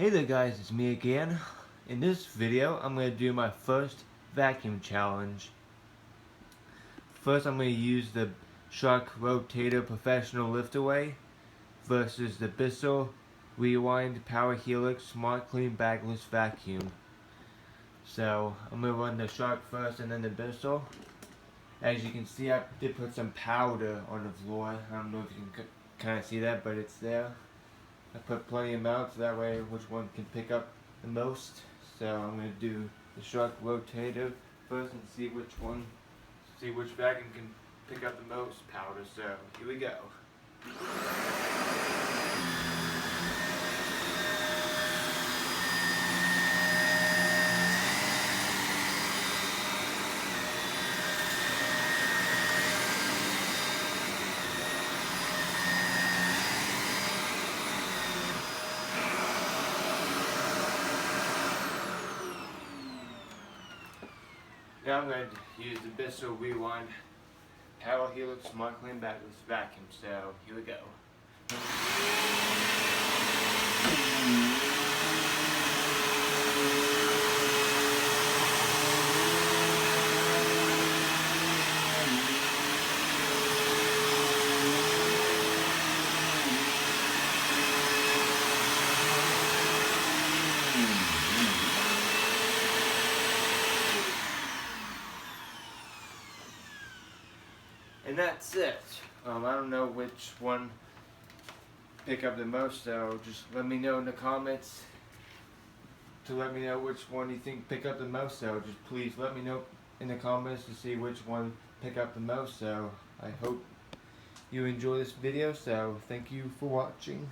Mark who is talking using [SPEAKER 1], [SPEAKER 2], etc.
[SPEAKER 1] Hey there guys, it's me again. In this video, I'm going to do my first vacuum challenge. First, I'm going to use the Shark Rotator Professional Liftaway versus the Bissell Rewind Power Helix Smart Clean Bagless Vacuum. So, I'm going to run the Shark first and then the Bissell. As you can see, I did put some powder on the floor. I don't know if you can kind of see that, but it's there. I put plenty of amounts, that way which one can pick up the most. So I'm going to do the Shark Rotator first and see which vacuum can pick up the most powder. So here we go. Now I'm going to use the Bissell Rewind Power Helix Smart Clean Bagless Vacuum. So here we go. And that's it. I don't know which one pick up the most, so just let me know in the comments to let me know which one you think pick up the most. So just please let me know in the comments to see which one pick up the most. So I hope you enjoy this video, so thank you for watching.